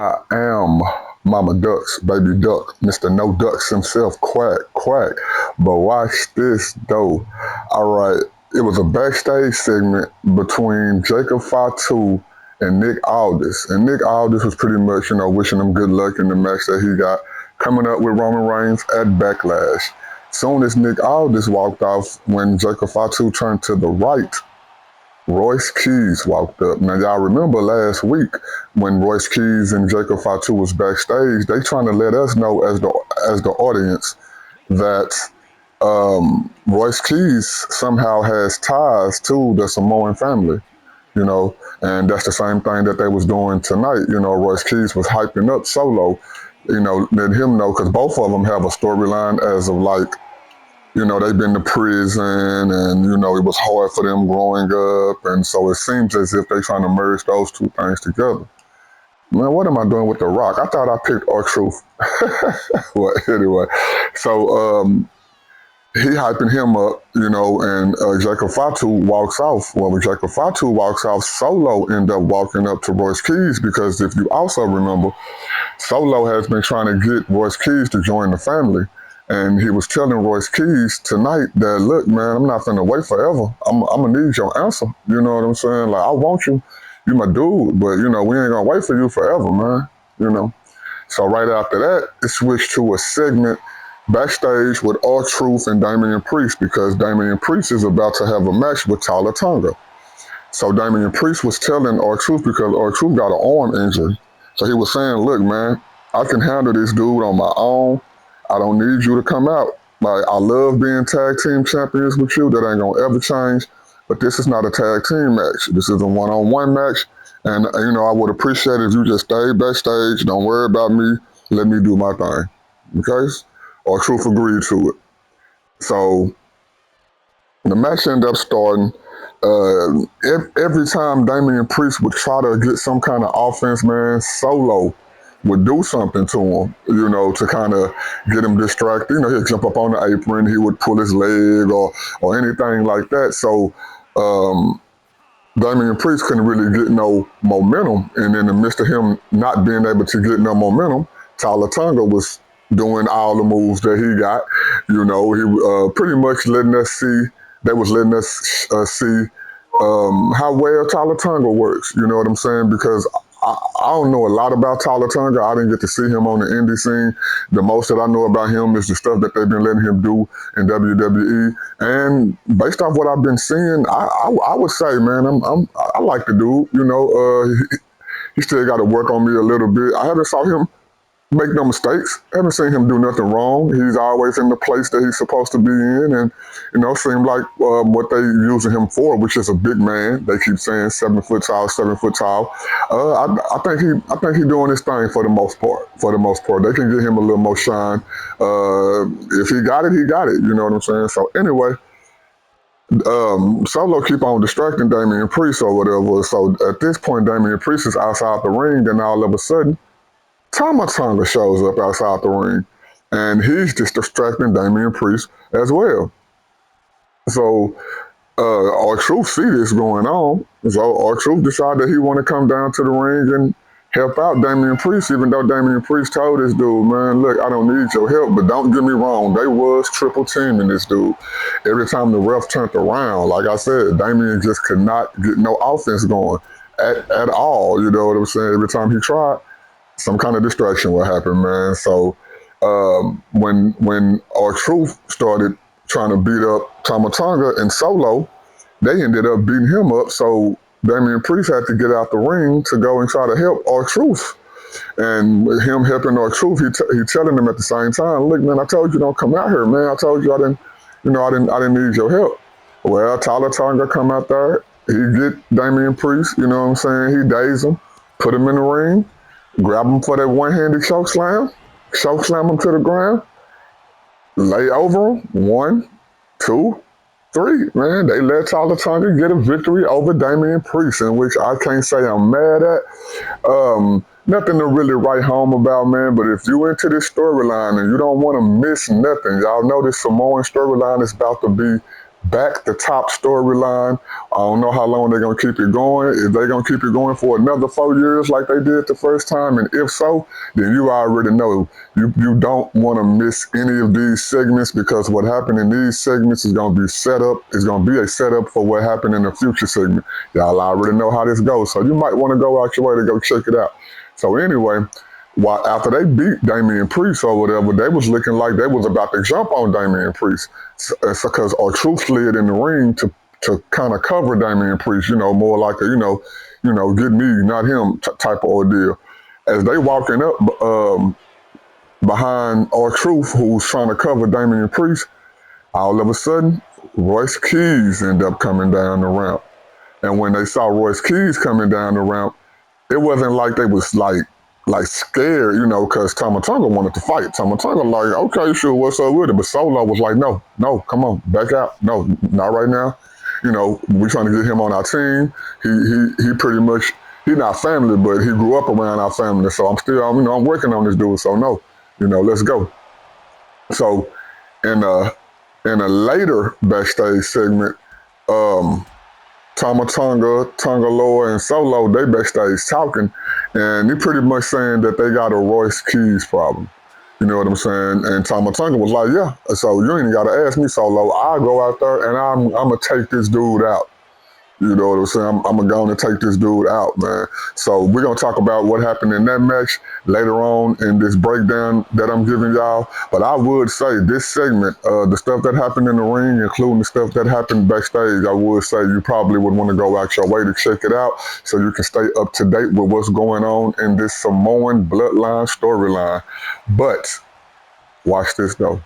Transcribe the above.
I am Mama Ducks, Baby Duck, Mr. No Ducks himself, Quack, Quack. But watch this though. All right, it was a backstage segment between Jacob Fatu and Nick Aldis. And Nick Aldis was pretty much, wishing him good luck in the match that he got coming up with Roman Reigns at Backlash. Soon as Nick Aldis walked off, when Jacob Fatu turned to the right, Royce Keys walked up. Now y'all remember last week when Royce Keys and Jacob Fatu was backstage, they trying to let us know as the audience that Royce Keys somehow has ties to the Samoan family, and that's the same thing that they was doing tonight. Royce Keys was hyping up Solo, letting him know because both of them have a storyline as of like they've been to prison and, it was hard for them growing up. And so it seems as if they're trying to merge those two things together. Man, what am I doing with The Rock? I thought I picked R-Truth. Well, anyway, so he hyping him up, and Jacob Fatu walks off. Well, when Jacob Fatu walks off, Solo end up walking up to Royce Keys because if you also remember, Solo has been trying to get Royce Keys to join the family. And he was telling Royce Keys tonight that, look, man, I'm not finna wait forever. I'm gonna need your answer. You know what I'm saying? Like, I want you. You my dude, but, we ain't gonna wait for you forever, man. So right after that, it switched to a segment backstage with R-Truth and Damian Priest because Damian Priest is about to have a match with Talla Tonga. So Damian Priest was telling R-Truth because R-Truth got an arm injury. So he was saying, look, man, I can handle this dude on my own. I don't need you to come out. Like, I love being tag team champions with you. That ain't gonna ever change. But this is not a tag team match. This is a one-on-one match. And, I would appreciate if you just stay backstage. Don't worry about me. Let me do my thing. Okay? Or Truth agreed to it. So the match ended up starting. Every time Damian Priest would try to get some kind of offense, man, Solo would do something to him, to kind of get him distracted. He'd jump up on the apron, he would pull his leg or anything like that. So Damian Priest couldn't really get no momentum. And in the midst of him not being able to get no momentum, Talla Tonga was doing all the moves that he got. He pretty much letting us see, they was letting us see how well Talla Tonga works. You know what I'm saying? Because I don't know a lot about Talla Tonga. I didn't get to see him on the indie scene. The most that I know about him is the stuff that they've been letting him do in WWE. And based off what I've been seeing, I would say, man, I like the dude. He still got to work on me a little bit. I haven't saw him make no mistakes. I haven't seen him do nothing wrong. He's always in the place that he's supposed to be in, and seem like what they using him for, which is a big man. They keep saying 7 foot tall, 7 foot tall. I think he doing his thing for the most part. For the most part, they can get him a little more shine. If he got it, he got it. You know what I'm saying? So anyway. Solo keep on distracting Damian Priest or whatever. So at this point, Damian Priest is outside the ring, and all of a sudden, Tama Tonga shows up outside the ring, and he's just distracting Damian Priest as well. So R-Truth see this going on, so R-Truth decided that he want to come down to the ring and help out Damian Priest, even though Damian Priest told this dude, man, look, I don't need your help, but don't get me wrong, they was triple teaming this dude. Every time the ref turned around, like I said, Damian just could not get no offense going at all, you know what I'm saying? Every time he tried, some kind of distraction will happen, man. So when R-Truth started trying to beat up Tama Tonga and Solo, they ended up beating him up. So Damian Priest had to get out the ring to go and try to help R-Truth. And with him helping R-Truth, he telling them at the same time, look, man, I told you don't come out here, man. I told you I didn't need your help. Well, Talla Tonga come out there, he get Damian Priest, you know what I'm saying? He daze him, put him in the ring, grab him for that one-handed choke slam him to the ground, lay over him, 1, 2, 3. Man, they let Talla Tonga get a victory over Damian Priest, in which I can't say I'm mad at. Nothing to really write home about, man, but if you into this storyline and you don't want to miss nothing, y'all know this Samoan storyline is about to be back the top storyline. I don't know how long they're gonna keep it going. If they're gonna keep it going for another 4 years like they did the first time, and if so, then you already know you don't want to miss any of these segments, because what happened in these segments is gonna be set up. It's gonna be a setup for what happened in the future segment. Y'all already know how this goes, so you might want to go out your way to go check it out. So anyway, while after they beat Damian Priest or whatever, they was looking like they was about to jump on Damian Priest, because our truth slid in the ring to kind of cover Damian Priest, more like a get me, not him type of ordeal. As they walking up behind our truth, who's trying to cover Damian Priest, all of a sudden, Royce Keys end up coming down the ramp. And when they saw Royce Keys coming down the ramp, it wasn't like they was like scared, because Tonga wanted to fight. Tonga like, okay, sure, what's up with it? But Solo was like, no, come on, back out. No, not right now. We're trying to get him on our team. He pretty much, he not family, but he grew up around our family. So I'm still, I'm working on this dude. So no, let's go. So in a later backstage segment, um, Tonga Loa, and Solo, they backstage talking, and he pretty much saying that they got a Royce Keys problem. You know what I'm saying? And Tonga was like, yeah. So you ain't got to ask me, Solo. I'll go out there and I'm going to take this dude out. You know what I'm saying? I'm going to go and take this dude out, man. So we're going to talk about what happened in that match later on in this breakdown that I'm giving y'all. But I would say this segment, the stuff that happened in the ring, including the stuff that happened backstage, I would say you probably would want to go out your way to check it out so you can stay up to date with what's going on in this Samoan bloodline storyline. But watch this, though.